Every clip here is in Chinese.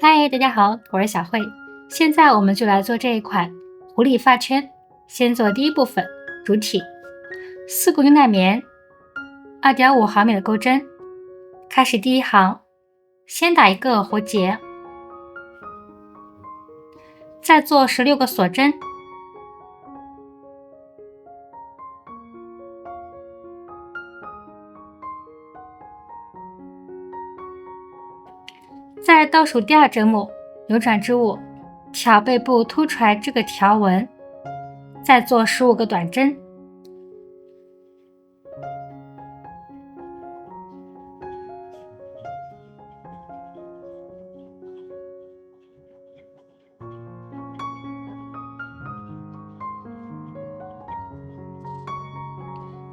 嗨，大家好，我是小慧。现在我們就來做這一款狐狸髮圈。先做第一部分，主體，4股牛奶棉，2.5毫米的鈎針。開始第一行，先打一個活結，再做16個鎖針。在倒數第2針目，扭轉織物，挑背部凸出來這個條紋，再做15個短針。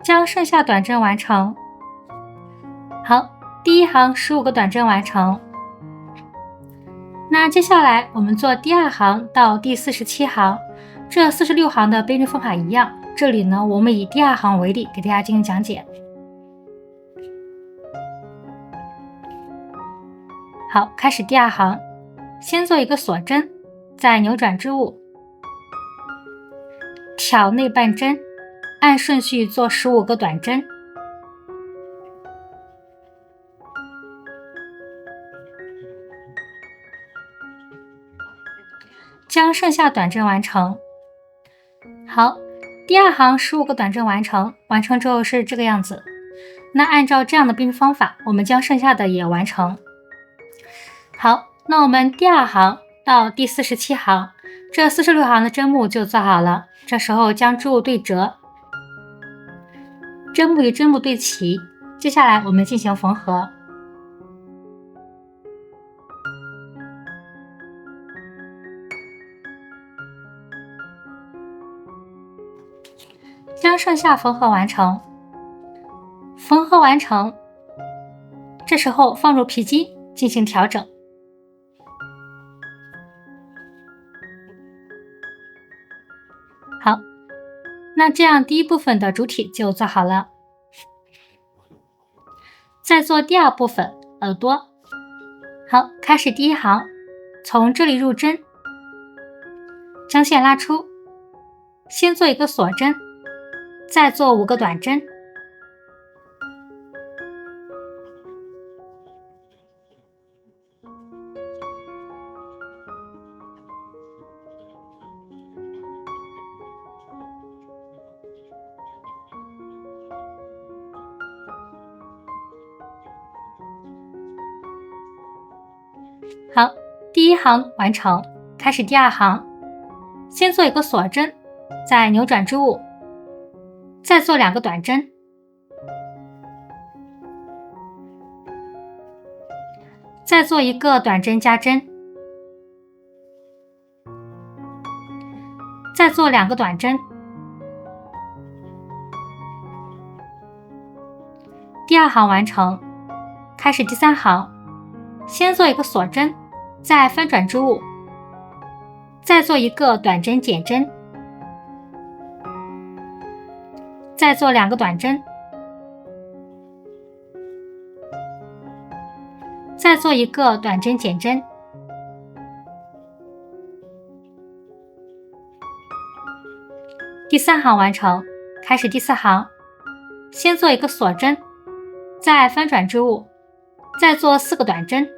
將剩下短針完成。好，第一行15個短針完成。那接下來我們做第2行到第47行，這46行的編織方法一樣。這裡呢，我們以第2行為例給大家進行講解。好，開始第2行，先做一個鎖針，再扭轉織物，挑內半針，按順序做15個短針。將剩下短針完成。好，第2行15個短針完成，完成之後是這個樣子。那按照這樣的編織方法，我們將剩下的也完成。好，那我們第2行到第47行，這46行的針目就做好了。這時候將織物對折，針目與針目對齊。接下來我們進行縫合。将剩下縫合完成。縫合完成，這時候放入皮筋進行調整。好，那這樣第一部分的主體就做好了。再做第2部分，耳朵。好，開始第1行，從這裡入針，將線拉出，先做一個鎖針，再做5個短針。好，第1行完成，開始第2行，先做一個鎖針，再扭轉織物，再做2個短針，再做一個短針加針，再做2個短針。第2行完成，開始第3行，先做一個鎖針，再翻轉織物，再做一個短針減針，再做2個短針，再做一個短針減針。第3行完成，開始第4行，先做一個鎖針，再翻轉織物，再做4個短針。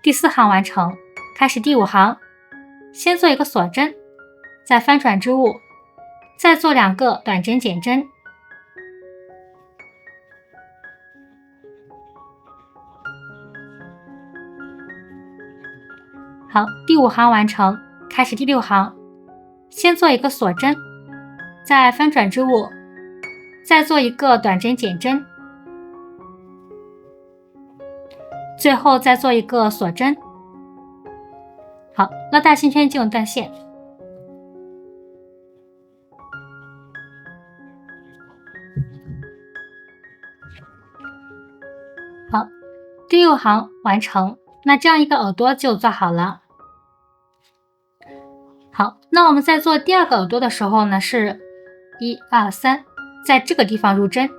第4行完成，開始第5行，先做一個鎖針，再翻轉織物，再做2個短針減針。好，第5行完成，開始第6行，先做一個鎖針，再翻轉織物，再做一個短針減針。最後再做一個鎖針。好，拉大線圈就用斷線。好，第6行完成，那这樣一個耳朵就做好了。好，那我們在做第二個耳朵的时候呢，是1、2、3，在这個地方入針。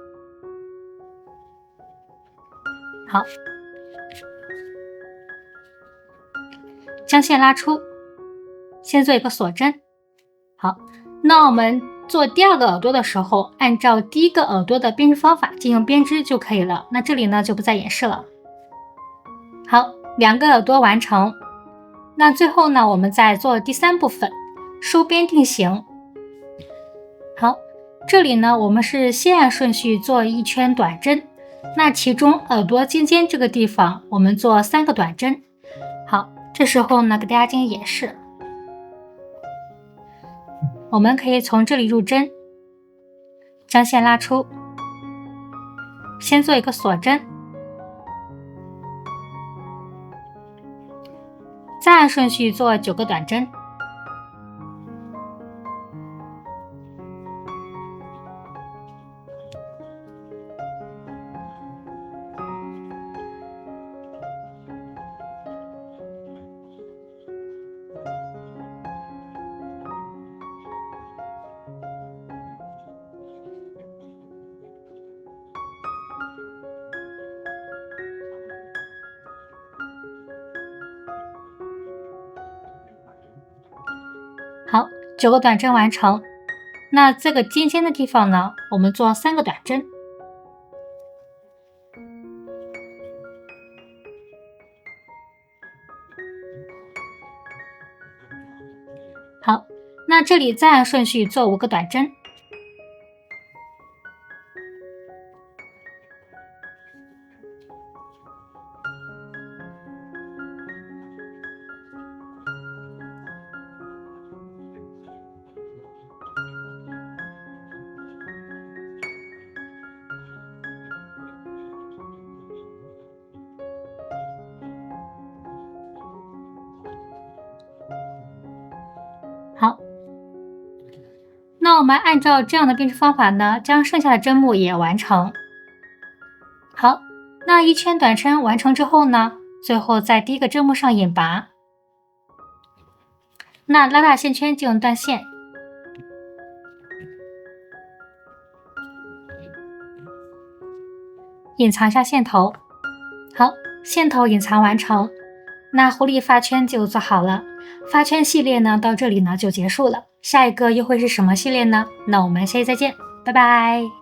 好，將線拉出，先做一個鎖針。好，那我們做第二個耳朵的時候，按照第一個耳朵的編織方法進行編織就可以了。那這裡呢就不再演示了。好，2個耳朵完成。那最後呢，我們再做第3部分，收邊定型。好，這裡呢我們是先按順序做1圈短針，那其中耳朵尖尖這個地方我們做3個短針。好，這時候呢給大家進行演示。我們可以從這裡入針，將線拉出，先做一個鎖針，再按順序做9個短針。好，9個短針完成。那這個尖尖的地方呢，我們做3個短針。好，那這裡再按順序做5個短針。好，那我們按照這樣的編織方法呢，將剩下的針目也完成。好，那1圈短針完成之後呢，最後在第一個針目上引拔，那拉大線圈进行斷線，隱藏一下線頭。好，線頭隱藏完成，那狐狸發圈就做好了。發圈系列呢，到這裡呢就結束了。下一個又會是什麼系列呢？那我們下期再見，拜拜。